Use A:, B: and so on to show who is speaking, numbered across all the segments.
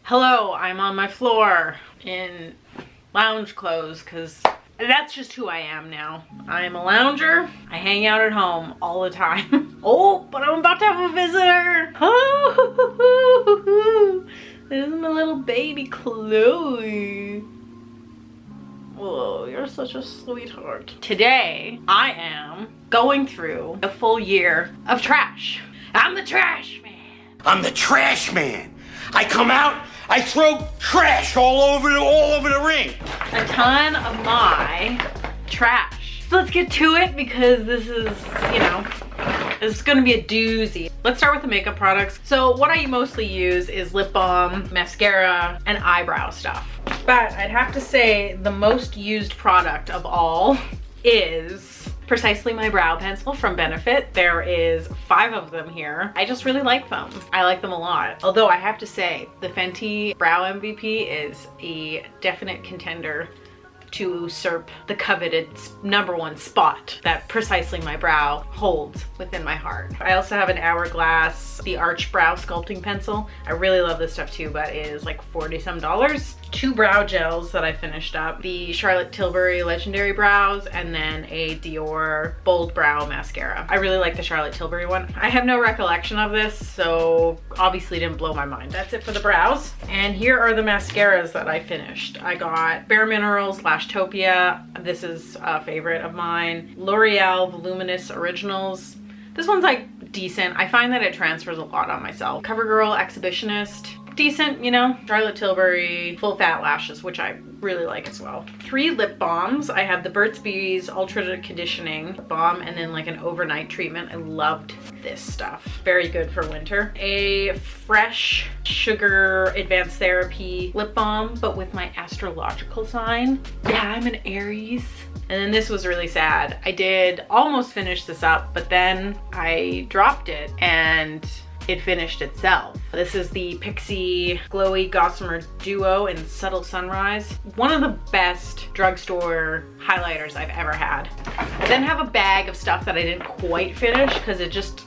A: Hello, I'm on my floor in lounge clothes because that's just who I am now. I am a lounger. I hang out at home all the time. Oh, but I'm about to have a visitor. Oh, this is my little baby Chloe. Whoa, you're such a sweetheart. Today, I am going through a full year of trash. I'm the trash man.
B: I'm the trash man. I come out, I throw trash all over the ring.
A: A ton of my trash. So let's get to it because this is, it's gonna be a doozy. Let's start with the makeup products. So what I mostly use is lip balm, mascara, and eyebrow stuff. But I'd have to say the most used product of all is precisely my brow pencil from Benefit. There is 5 of them here. I just really like them. I like them a lot. Although I have to say the Fenty Brow MVP is a definite contender to usurp the coveted #1 spot that precisely my brow holds within my heart. I also have an Hourglass, the Arch Brow Sculpting Pencil. I really love this stuff too, but it is like $40-some. 2 brow gels that I finished up. The Charlotte Tilbury Legendary Brows and then a Dior Bold Brow Mascara. I really like the Charlotte Tilbury one. I have no recollection of this, so obviously didn't blow my mind. That's it for the brows. And here are the mascaras that I finished. I got Bare Minerals Lashtopia. This is a favorite of mine. L'Oreal Voluminous Originals. This one's like decent. I find that it transfers a lot on myself. Covergirl Exhibitionist. Decent, Charlotte Tilbury Full Fat Lashes, which I really like as well. 3 lip balms. I have the Burt's Bees Ultra Conditioning Balm and then like an overnight treatment. I loved this stuff. Very good for winter. A Fresh Sugar Advanced Therapy lip balm, but with my astrological sign. Yeah, I'm an Aries. And then this was really sad. I did almost finish this up, but then I dropped it and it finished itself. This is the Pixie Glowy Gossamer Duo in Subtle Sunrise. One of the best drugstore highlighters I've ever had. I then have a bag of stuff that I didn't quite finish because it just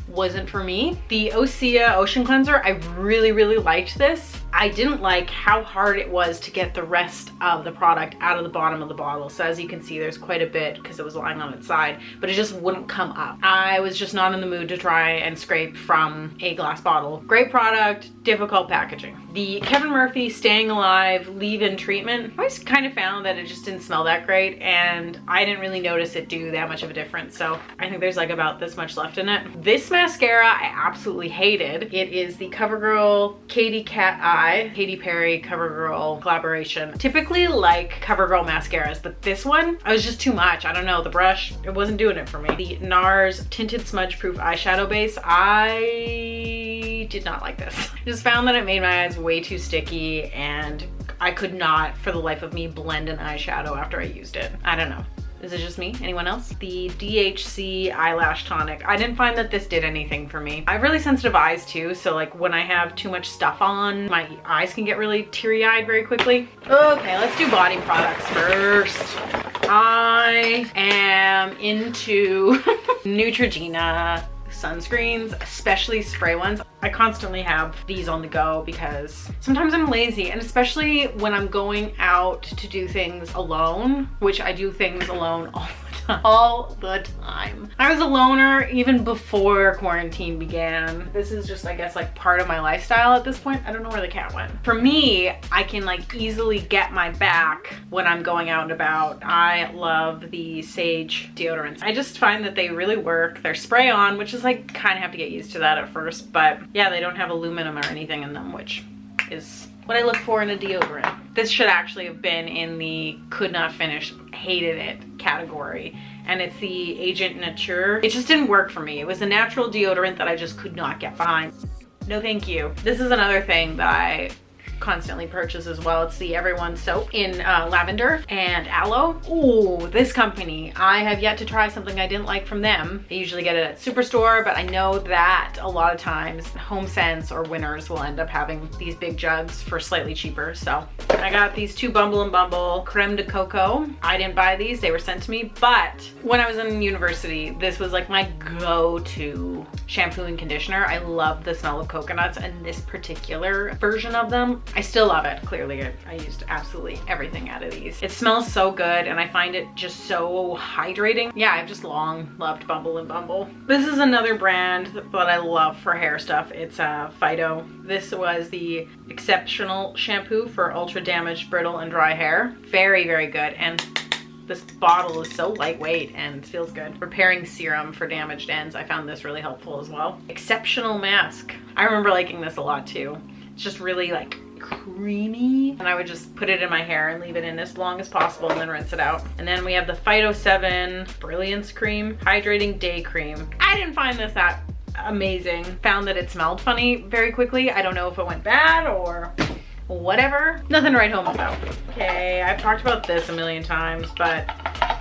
A: wasn't for me. The Osea Ocean Cleanser, I really liked this. I didn't like how hard it was to get the rest of the product out of the bottom of the bottle. So as you can see, there's quite a bit because it was lying on its side, but it just wouldn't come up. I was just not in the mood to try and scrape from a glass bottle. Great product, difficult packaging. The Kevin Murphy Staying Alive Leave-In Treatment. I always kind of found that it just didn't smell that great and I didn't really notice it do that much of a difference. So I think there's like about this much left in it. This mascara I absolutely hated. It is the Covergirl Katy Cat Eye. Katy Perry CoverGirl collaboration. Typically like CoverGirl mascaras, but this one, I was just too much. I don't know, the brush, it wasn't doing it for me. The Nars Tinted Smudge Proof Eyeshadow Base, I did not like this. I just found that it made my eyes way too sticky and I could not, for the life of me, blend an eyeshadow after I used it. I don't know. Is it just me? Anyone else? The DHC Eyelash Tonic. I didn't find that this did anything for me. I have really sensitive eyes too, so like when I have too much stuff on, my eyes can get really teary-eyed very quickly. Okay, let's do body products first. I am into Neutrogena sunscreens, especially spray ones. I constantly have these on the go because sometimes I'm lazy, and especially when I'm going out to do things alone, which I do things alone all the time. I was a loner even before quarantine began. This is just, I guess, like part of my lifestyle at this point. I don't know where the cat went. For me, I can like easily get my back when I'm going out and about. I love the Sage deodorants. I just find that they really work. They're spray on, which is like kind of have to get used to that at first, but yeah, they don't have aluminum or anything in them, which is what I look for in a deodorant. This should actually have been in the could not finish, hated it category. And it's the Agent Nature. It just didn't work for me. It was a natural deodorant that I just could not get behind. No thank you. This is another thing that I constantly purchase as well. It's the Everyone soap in lavender and aloe. Ooh, this company, I have yet to try something I didn't like from them. I usually get it at Superstore, but I know that a lot of times HomeSense or Winners will end up having these big jugs for slightly cheaper. So I got these two Bumble & Bumble Creme de Coco. I didn't buy these, they were sent to me, but when I was in university, this was like my go-to shampoo and conditioner. I love the smell of coconuts, and this particular version of them, I still love it. Clearly, I used absolutely everything out of these. It smells so good, and I find it just so hydrating. Yeah, I've just long loved Bumble & Bumble. This is another brand that I love for hair stuff. It's Fido. This was the exceptional shampoo for ultra damaged, brittle, and dry hair. Very, very good. And this bottle is so lightweight and feels good. Repairing serum for damaged ends. I found this really helpful as well. Exceptional mask. I remember liking this a lot too. It's just really like creamy, and I would just put it in my hair and leave it in as long as possible and then rinse it out. And then we have the Fido 7 Brilliance Cream Hydrating Day Cream. I didn't find this that amazing. Found that it smelled funny very quickly. I don't know if it went bad or whatever. Nothing to write home about. Okay, I've talked about this a million times, but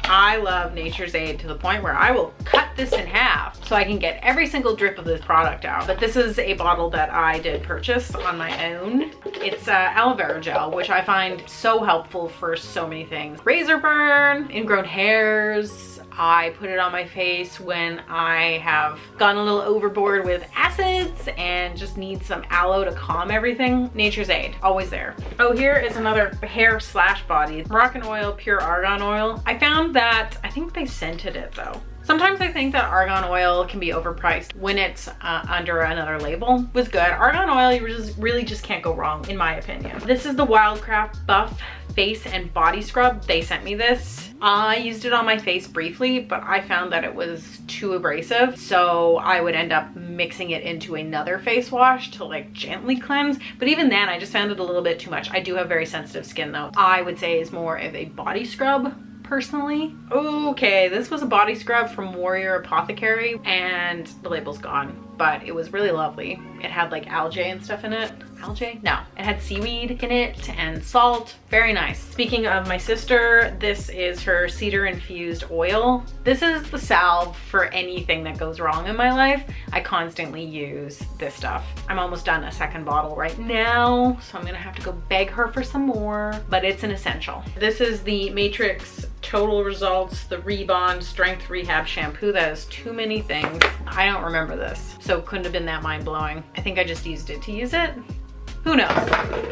A: I love Nature's Aid to the point where I will cut this in half so I can get every single drip of this product out. But this is a bottle that I did purchase on my own. It's aloe vera gel, which I find so helpful for so many things. Razor burn, ingrown hairs. I put it on my face when I have gone a little overboard with acids and just need some aloe to calm everything. Nature's Aid, always there. Oh, here is another hair / body. Moroccan oil, pure argan oil. I found that, I think they scented it though. Sometimes I think that argan oil can be overpriced when it's under another label. It was good. Argan oil, you really just can't go wrong, in my opinion. This is the Wildcraft Buff Face and Body Scrub. They sent me this. I used it on my face briefly, but I found that it was too abrasive, so I would end up mixing it into another face wash to like gently cleanse. But even then, I just found it a little bit too much. I do have very sensitive skin though. I would say it's more of a body scrub personally. Okay, this was a body scrub from Warrior Apothecary, and the label's gone, but it was really lovely. It had like algae and stuff in it. Algae? No. It had seaweed in it and salt. Very nice. Speaking of my sister, this is her cedar infused oil. This is the salve for anything that goes wrong in my life. I constantly use this stuff. I'm almost done a second bottle right now, so I'm gonna have to go beg her for some more, but it's an essential. This is the Matrix Total Results, the Rebond Strength Rehab Shampoo. That is too many things. I don't remember this, so it couldn't have been that mind-blowing. I think I just used it to use it. Who knows?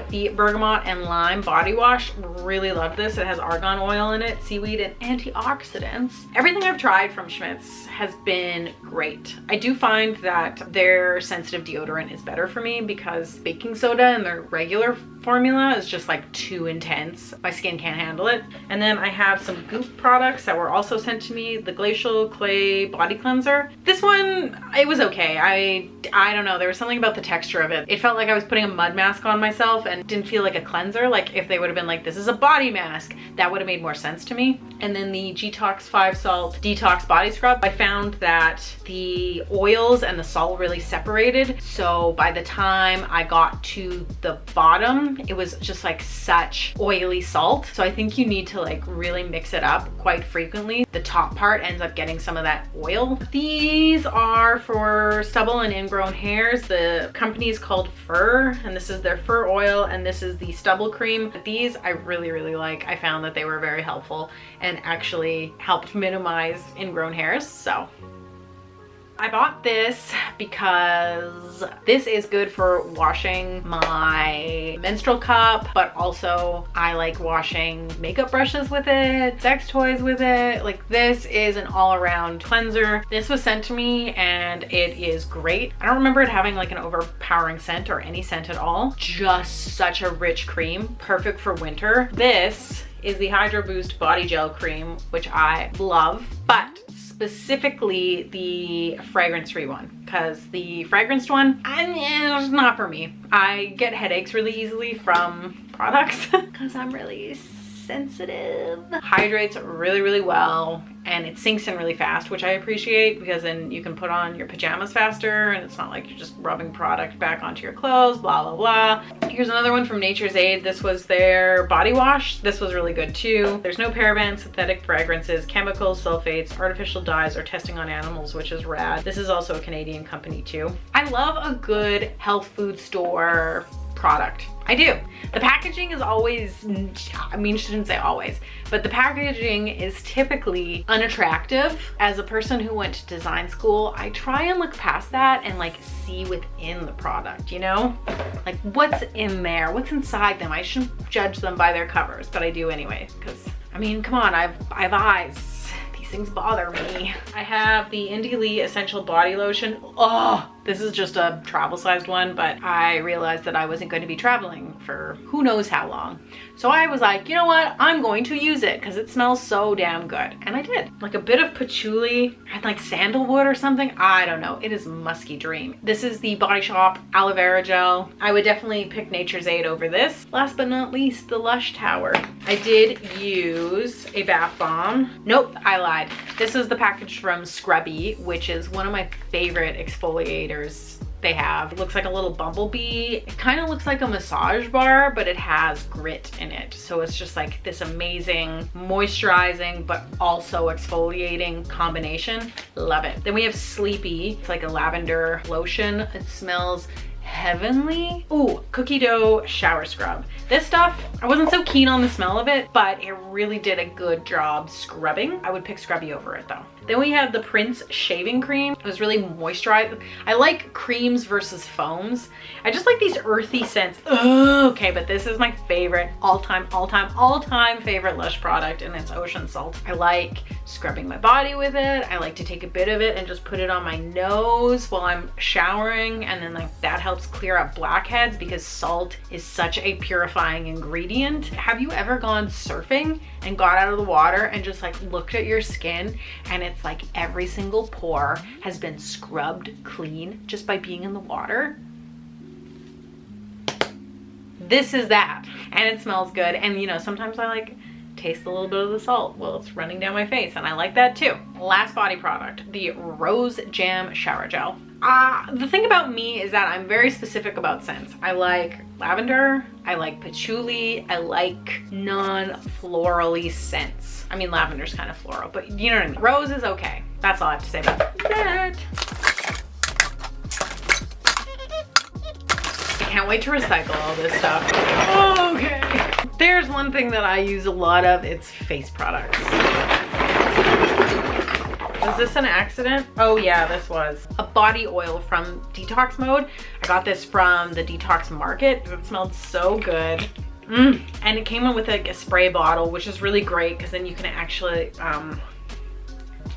A: The Bergamot and Lime Body Wash. Really love this. It has argan oil in it, seaweed, and antioxidants. Everything I've tried from Schmidt's has been great. I do find that their sensitive deodorant is better for me because baking soda and their regular formula is just like too intense. My skin can't handle it. And then I have some Goop products that were also sent to me. The Glacial Clay Body Cleanser. This one, it was okay. I don't know. There was something about the texture of it. It felt like I was putting a mud mask on myself and didn't feel like a cleanser. Like if they would have been like, this is a body mask, that would have made more sense to me. And then the Detox 5 Salt Detox Body Scrub. I found that the oils and the salt really separated. So by the time I got to the bottom, it was just like such oily salt. So I think you need to like really mix it up quite frequently. The top part ends up getting some of that oil. These are for stubble and ingrown hairs. The company is called Fur, and this is their fur oil, and this is the stubble cream. These I really like. I found that they were very helpful and actually helped minimize ingrown hairs. So I bought this because this is good for washing my menstrual cup, but also I like washing makeup brushes with it, sex toys with it. Like this is an all-around cleanser. This was sent to me and it is great. I don't remember it having like an overpowering scent or any scent at all. Just such a rich cream, perfect for winter. This is the Hydro Boost Body Gel Cream, which I love, but specifically the fragrance-free one, because the fragranced one, it's not for me. I get headaches really easily from products because I'm really sensitive. Hydrates really, really well, and it sinks in really fast, which I appreciate, because then you can put on your pajamas faster and it's not like you're just rubbing product back onto your clothes, blah, blah, blah. Here's another one from Nature's Aid. This was their body wash. This was really good too. There's no parabens, synthetic fragrances, chemicals, sulfates, artificial dyes, or testing on animals, which is rad. This is also a Canadian company too. I love a good health food store product. I do. The packaging is always, I mean, shouldn't say always, but the packaging is typically unattractive. As a person who went to design school, I try and look past that and like see within the product, you know? Like what's in there, what's inside them. I shouldn't judge them by their covers, but I do anyway, because I mean, come on, I have eyes. Things bother me. I have the Indie Lee Essential Body Lotion. Oh, this is just a travel sized one, but I realized that I wasn't going to be traveling for who knows how long. So I was like, you know what? I'm going to use it because it smells so damn good. And I did. Like a bit of patchouli and like sandalwood or something. I don't know. It is musky dream. This is the Body Shop Aloe Vera Gel. I would definitely pick Nature's Aid over this. Last but not least, the Lush Tower. I did use a bath bomb. Nope, I lied. This is the package from Scrubby, which is one of my favorite exfoliators they have. It looks like a little bumblebee. It kind of looks like a massage bar, but it has grit in it. So it's just like this amazing moisturizing, but also exfoliating combination. Love it. Then we have Sleepy. It's like a lavender lotion. It smells heavenly. Ooh, cookie dough shower scrub. This stuff, I wasn't so keen on the smell of it, but it really did a good job scrubbing. I would pick Scrubby over it though. Then we have the Prince shaving cream. It was really moisturized. I like creams versus foams. I just like these earthy scents. Okay, but this is my favorite all-time favorite Lush product, and it's Ocean Salt. I like scrubbing my body with it. I like to take a bit of it and just put it on my nose while I'm showering, and then like that helps clear up blackheads because salt is such a purifying ingredient. Have you ever gone surfing and got out of the water and just like looked at your skin and it's like every single pore has been scrubbed clean just by being in the water? This is that, and it smells good. And you know, sometimes I like taste a little bit of the salt while it's running down my face, and I like that too. Last body product, the Rose Jam Shower Gel. The thing about me is that I'm very specific about scents. I like lavender, I like patchouli, I like non-florally scents. I mean, lavender's kind of floral, but you know what I mean. Rose is okay. That's all I have to say about that. I can't wait to recycle all this stuff. Okay. There's one thing that I use a lot of, it's face products. Was this an accident? Oh yeah, this was. A body oil from Detox Mode. I got this from the Detox Market. It smelled so good. And it came in with like a spray bottle, which is really great because then you can actually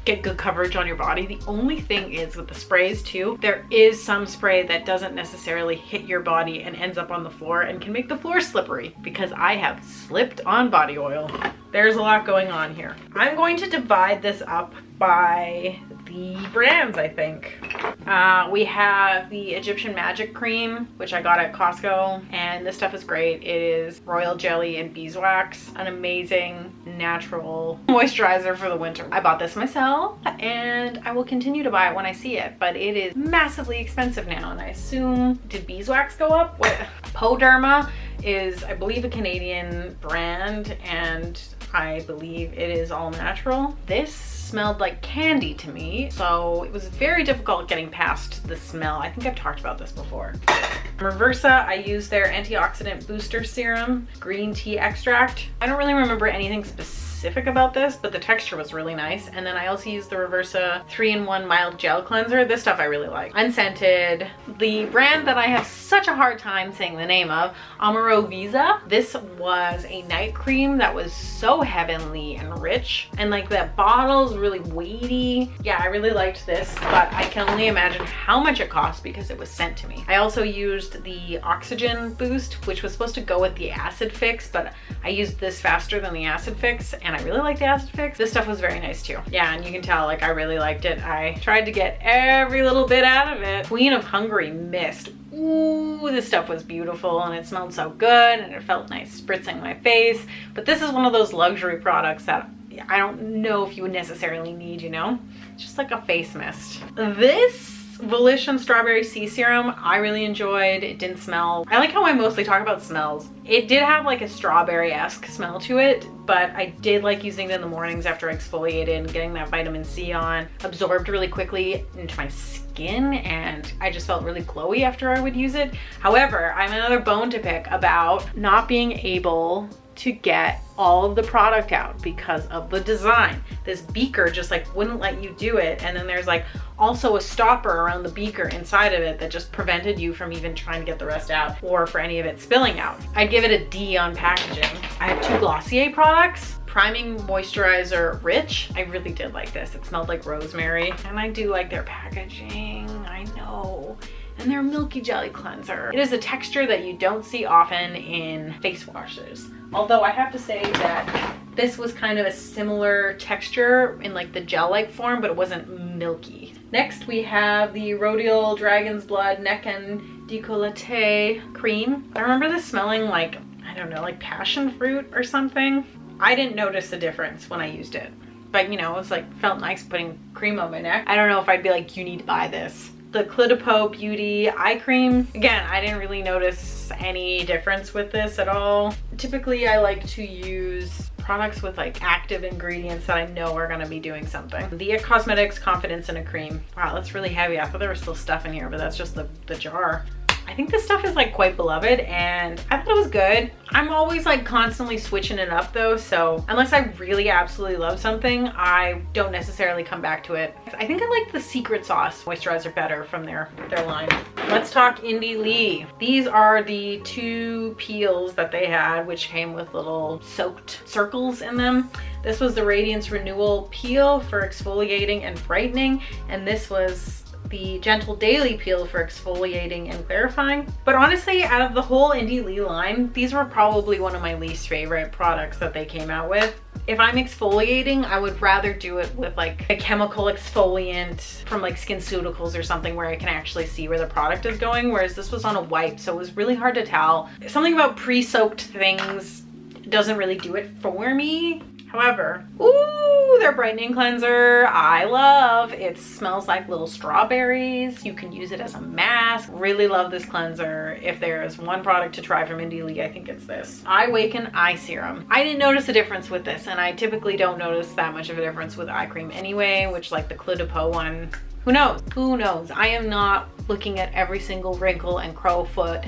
A: get good coverage on your body. The only thing is with the sprays too, there is some spray that doesn't necessarily hit your body and ends up on the floor and can make the floor slippery, because I have slipped on body oil. There's a lot going on here. I'm going to divide this up by the brands, I think. We have the Egyptian Magic Cream, which I got at Costco, and this stuff is great. It is royal jelly and beeswax, an amazing natural moisturizer for the winter. I bought this myself, and I will continue to buy it when I see it, but it is massively expensive now, and I assume, did beeswax go up? What? Poderma is, I believe, a Canadian brand, and I believe it is all natural. This smelled like candy to me, so it was very difficult getting past the smell. I think I've talked about this before. Reversa, I used their antioxidant booster serum, green tea extract. I don't really remember anything specific about this, but the texture was really nice. And then I also used the Reversa 3-in-1 mild gel cleanser. This stuff I really like. Unscented. The brand that I have such a hard time saying the name of, Amaro Visa. This was a night cream that was so heavenly and rich, and like that bottle's really weighty. Yeah, I really liked this, but I can only imagine how much it cost because it was sent to me. I also used the Oxygen Boost, which was supposed to go with the Acid Fix, but I used this faster than the Acid Fix, and I really like the Acid Fix. This stuff was very nice too. Yeah, and you can tell like I really liked it. I tried to get every little bit out of it. Queen of Hungary Mist. ooh, this stuff was beautiful and it smelled so good and it felt nice spritzing my face. But this is one of those luxury products that I don't know if you would necessarily need, you know? It's just like a face mist. This Volition Strawberry Sea Serum, I really enjoyed. It didn't smell. I like how I mostly talk about smells. It did have like a strawberry-esque smell to it, but I did like using it in the mornings after I exfoliated and getting that vitamin C on. Absorbed really quickly into my skin and I just felt really glowy after I would use it. However, I have another bone to pick about not being able to get all of the product out because of the design. This beaker just like wouldn't let you do it, and then there's like also a stopper around the beaker inside of it that just prevented you from even trying to get the rest out or for any of it spilling out. I'd give it a D on packaging. I have two Glossier products. Priming Moisturizer Rich. I really did like this. It smelled like rosemary and I do like their packaging, I know. And their Milky Jelly Cleanser. It is a texture that you don't see often in face washes. Although I have to say that this was kind of a similar texture in like the gel-like form, but it wasn't milky. Next we have the Rhodial Dragon's Blood Neck and Décolleté Cream. I remember this smelling like, I don't know, like passion fruit or something. I didn't notice the difference when I used it. But you know, it was like, felt nice putting cream on my neck. I don't know if I'd be like, you need to buy this. The Clinipo Beauty Eye Cream. Again, I didn't really notice any difference with this at all. Typically, I like to use products with like active ingredients that I know are gonna be doing something. The It Cosmetics Confidence in a Cream. Wow, that's really heavy. I thought there was still stuff in here, but that's just the jar. I think this stuff is like quite beloved and I thought it was good. I'm always like constantly switching it up though, so unless I really absolutely love something, I don't necessarily come back to it. I think I like the Secret Sauce moisturizer better from their line. Let's talk Indie Lee. These are the two peels that they had, which came with little soaked circles in them. This was the Radiance Renewal Peel for exfoliating and brightening, and this was the Gentle Daily Peel for exfoliating and clarifying. But honestly, out of the whole Indie Lee line, these were probably one of my least favorite products that they came out with. If I'm exfoliating, I would rather do it with like a chemical exfoliant from like Skinceuticals or something where I can actually see where the product is going, whereas this was on a wipe, so it was really hard to tell. Something about pre-soaked things doesn't really do it for me. However, ooh, their brightening cleanser, I love. It smells like little strawberries. You can use it as a mask. Really love this cleanser. If there is one product to try from Indie Lee, I think it's this. Eye Awaken Eye Serum. I didn't notice a difference with this, and I typically don't notice that much of a difference with eye cream anyway, which like the Clinipo one, who knows? Who knows? I am not looking at every single wrinkle and crowfoot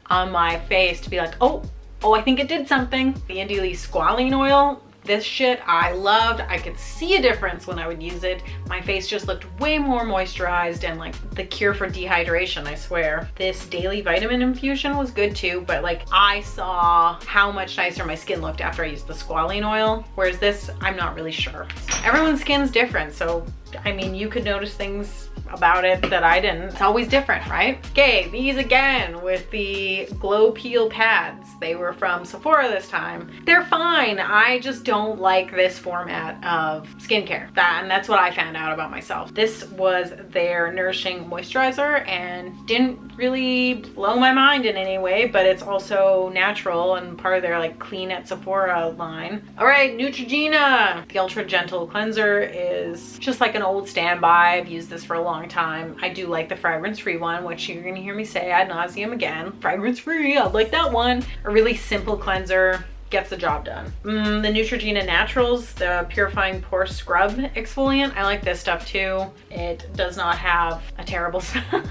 A: on my face to be like, oh, I think it did something. The Indie Lee Squalene Oil. This shit I loved. I could see a difference when I would use it. My face just looked way more moisturized and like the cure for dehydration, I swear. This daily vitamin infusion was good too, but like I saw how much nicer my skin looked after I used the Squalene oil, whereas this, I'm not really sure. Everyone's skin's different, so I mean, you could notice things about it that I didn't. It's always different, right? Okay, these again with the Glow Peel pads. They were from Sephora this time. They're fine. I just don't like this format of skincare. And that's what I found out about myself. This was their nourishing moisturizer and didn't really blow my mind in any way, but it's also natural and part of their like Clean at Sephora line. All right, Neutrogena. The Ultra Gentle Cleanser is just like an old standby. I've used this for a long time. I do like the fragrance-free one, which you're gonna hear me say ad nauseum again. Fragrance-free, I like that one. A really simple cleanser, gets the job done. The Neutrogena Naturals, the Purifying Pore Scrub Exfoliant. I like this stuff too. It does not have a terrible smell.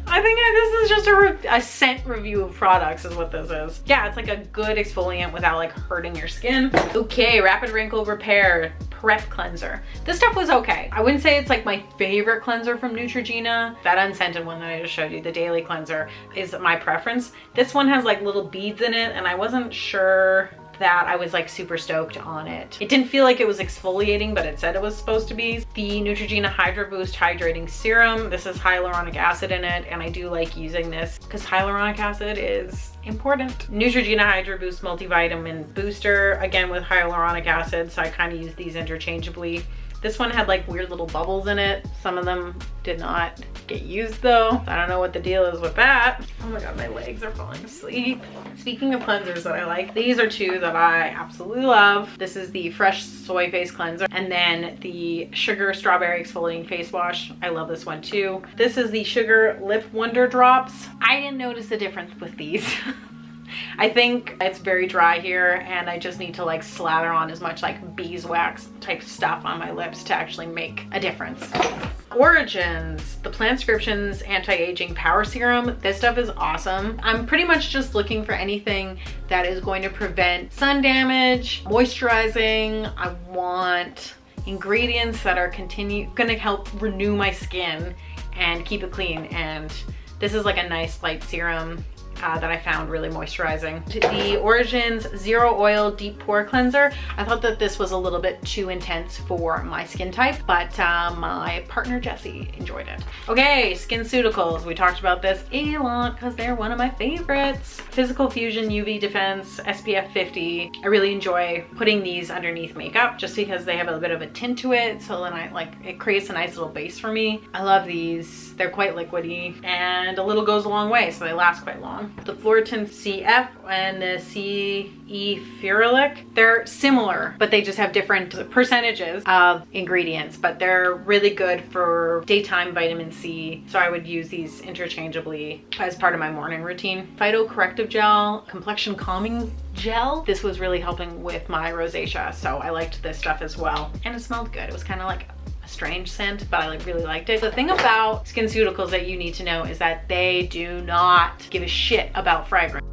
A: I think this is just a scent review of products is what this is. Yeah, it's like a good exfoliant without like hurting your skin. Okay, Rapid Wrinkle Repair Prep Cleanser. This stuff was okay. I wouldn't say it's like my favorite cleanser from Neutrogena. That unscented one that I just showed you, the daily cleanser, is my preference. This one has like little beads in it and I wasn't sure that I was like super stoked on it. It didn't feel like it was exfoliating, but it said it was supposed to be. The Neutrogena Hydra Boost Hydrating Serum. This is hyaluronic acid in it, and I do like using this because hyaluronic acid is important. Neutrogena Hydra Boost Multivitamin Booster, again with hyaluronic acid, so I kind of use these interchangeably. This one had like weird little bubbles in it. Some of them did not get used though. I don't know what the deal is with that. Oh my god, my legs are falling asleep. Speaking of cleansers that I like, these are two that I absolutely love. This is the Fresh Soy Face Cleanser and then the Sugar Strawberry Exfoliating Face Wash. I love this one too. This is the Sugar Lip Wonder Drops. I didn't notice a difference with these. I think it's very dry here and I just need to like slather on as much like beeswax type stuff on my lips to actually make a difference. Origins, the Plantscriptions Anti-Aging Power Serum. This stuff is awesome. I'm pretty much just looking for anything that is going to prevent sun damage, moisturizing. I want ingredients that are gonna help renew my skin and keep it clean. And this is like a nice light serum that I found really moisturizing. The Origins Zero Oil Deep Pore Cleanser. I thought that this was a little bit too intense for my skin type, but my partner Jessie enjoyed it. Okay, Skinceuticals. We talked about this a lot because they're one of my favorites. Physical Fusion UV Defense SPF 50. I really enjoy putting these underneath makeup just because they have a bit of a tint to it, so then it creates a nice little base for me. I love these. They're quite liquidy and a little goes a long way, so they last quite long. The Floritin CF and the CE Ferulic, they're similar, but they just have different percentages of ingredients, but they're really good for daytime vitamin C. So I would use these interchangeably as part of my morning routine. Phyto Corrective Gel, Complexion Calming Gel. This was really helping with my rosacea, so I liked this stuff as well. And it smelled good. It was kind of like a strange scent, but I really liked it. The thing about Skinceuticals that you need to know is that they do not give a shit about fragrance.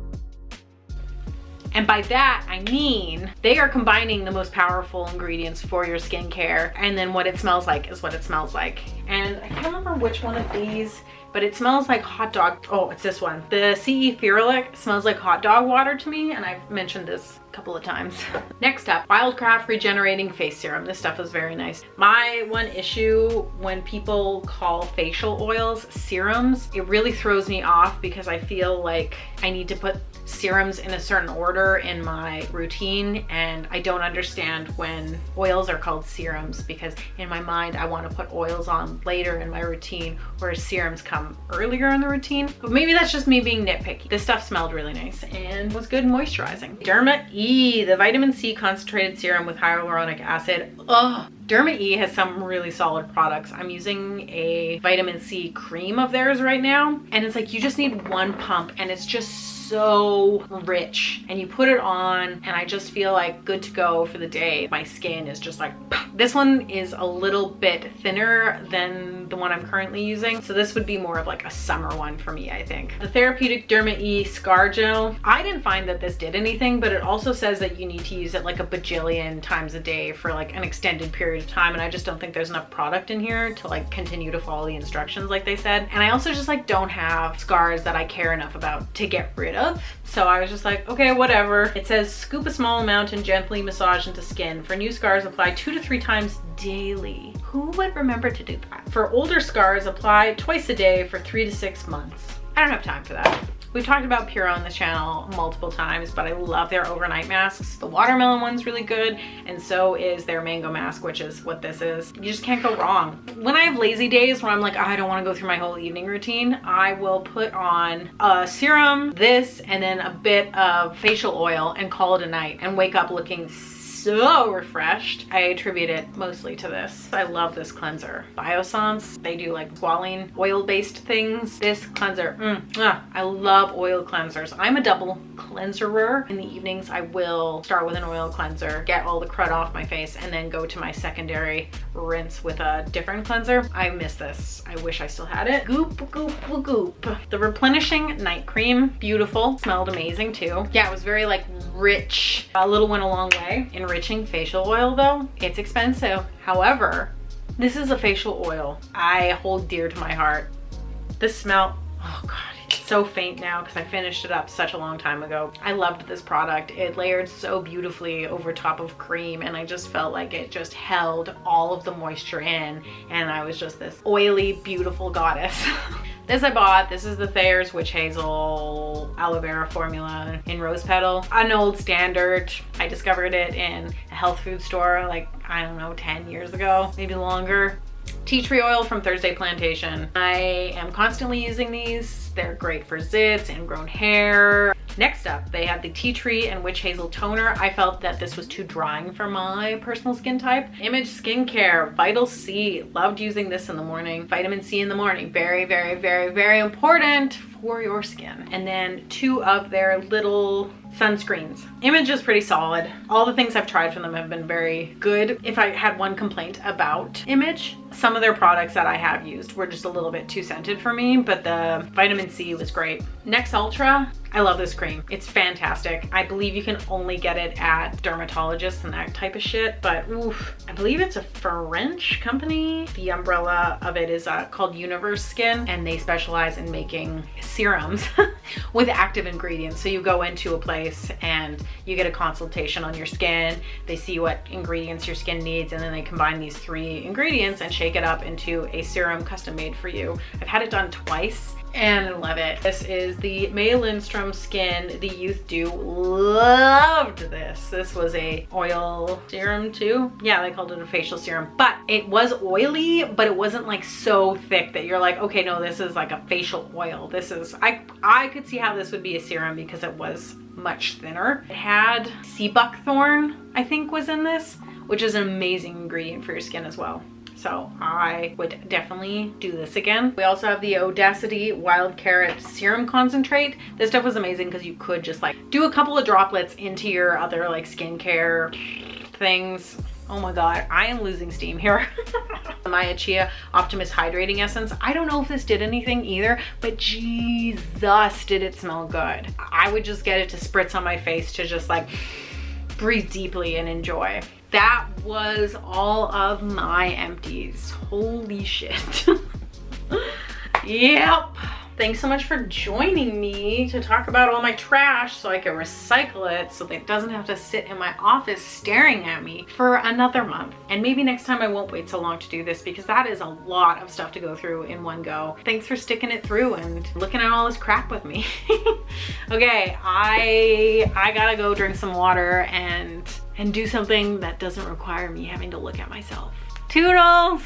A: And by that, I mean, they are combining the most powerful ingredients for your skincare, and then what it smells like is what it smells like. And I can't remember which one of these, but it smells like hot dog. Oh, it's this one. The CE Ferulic smells like hot dog water to me, and I've mentioned this a couple of times. Next up, Wildcraft Regenerating Face Serum. This stuff is very nice. My one issue when people call facial oils serums, it really throws me off because I feel like I need to put serums in a certain order in my routine, and I don't understand when oils are called serums because in my mind I want to put oils on later in my routine, whereas serums come earlier in the routine. But maybe that's just me being nitpicky. This stuff smelled really nice and was good moisturizing. Derma E, the Vitamin C Concentrated Serum with Hyaluronic Acid. Ugh. Derma E has some really solid products. I'm using a vitamin C cream of theirs right now, and it's like you just need one pump and it's just so rich, and you put it on and I just feel like good to go for the day. My skin is just like, this one is a little bit thinner than the one I'm currently using, so this would be more of like a summer one for me, I think. The Therapeutic Derma E Scar Gel. I didn't find that this did anything, but it also says that you need to use it like a bajillion times a day for like an extended period of time, and I just don't think there's enough product in here to like continue to follow the instructions like they said. And I also just like don't have scars that I care enough about to get rid of. So I was just like, okay, whatever. It says scoop a small amount and gently massage into skin. For new scars, apply 2 to 3 times daily. Who would remember to do that? For older scars, apply twice a day for 3 to 6 months. I don't have time for that. We've talked about Pure on this channel multiple times, but I love their overnight masks. The watermelon one's really good, and so is their mango mask, which is what this is. You just can't go wrong. When I have lazy days where I'm like, oh, I don't want to go through my whole evening routine, I will put on a serum, this, and then a bit of facial oil and call it a night and wake up looking so refreshed. I attribute it mostly to this. I love this cleanser. Biossance, they do like squalene oil based things. This cleanser, I love oil cleansers. I'm a double cleanserer. In the evenings, I will start with an oil cleanser, get all the crud off my face, and then go to my secondary rinse with a different cleanser. I miss this. I wish I still had it. Goop, goop, goop. The Replenishing Night Cream, beautiful. Smelled amazing too. Yeah, it was very like rich. A little went a long way. Enriching facial oil though, it's expensive. However, this is a facial oil I hold dear to my heart. This smell, oh God, it's so faint now because I finished it up such a long time ago. I loved this product. It layered so beautifully over top of cream, and I just felt like it just held all of the moisture in, and I was just this oily, beautiful goddess. This I bought. This is the Thayer's Witch Hazel Aloe Vera formula in Rose Petal. An old standard. I discovered it in a health food store like, I don't know, 10 years ago, maybe longer. Tea tree oil from Thursday Plantation. I am constantly using these. They're great for zits, ingrown hair. Next up, they have the tea tree and witch hazel toner. I felt that this was too drying for my personal skin type. Image Skincare, Vital C. Loved using this in the morning. Vitamin C in the morning. Very, very, very, very important for your skin. And then 2 of their little sunscreens. Image is pretty solid. All the things I've tried from them have been very good. If I had one complaint about Image, some of their products that I have used were just a little bit too scented for me, but the vitamin C was great. Next Ultra, I love this cream. It's fantastic. I believe you can only get it at dermatologists and that type of shit, but oof, I believe it's a French company. The umbrella of it is called Universe Skin, and they specialize in making serums with active ingredients. So you go into a place and you get a consultation on your skin. They see what ingredients your skin needs, and then they combine these 3 ingredients and shake it up into a serum custom made for you. I've had it done twice and I love it. This is the May Lindstrom Skin, the Youth Dew. Loved this. This was a oil serum too. Yeah, they called it a facial serum, but it was oily, but it wasn't like so thick that you're like, okay, no, this is like a facial oil. This is, I could see how this would be a serum because it was much thinner. It had sea buckthorn, I think, was in this, which is an amazing ingredient for your skin as well. So I would definitely do this again. We also have the Audacity Wild Carrot Serum Concentrate. This stuff was amazing because you could just like do a couple of droplets into your other like skincare things. Oh my God, I am losing steam here. My Osea Optimus Hydrating Essence. I don't know if this did anything either, but Jesus, did it smell good. I would just get it to spritz on my face to just like breathe deeply and enjoy. That was all of my empties. Holy shit. Yep. Thanks so much for joining me to talk about all my trash so I can recycle it so that it doesn't have to sit in my office staring at me for another month. And maybe next time I won't wait so long to do this because that is a lot of stuff to go through in one go. Thanks for sticking it through and looking at all this crap with me. Okay, I gotta go drink some water and do something that doesn't require me having to look at myself. Toodles!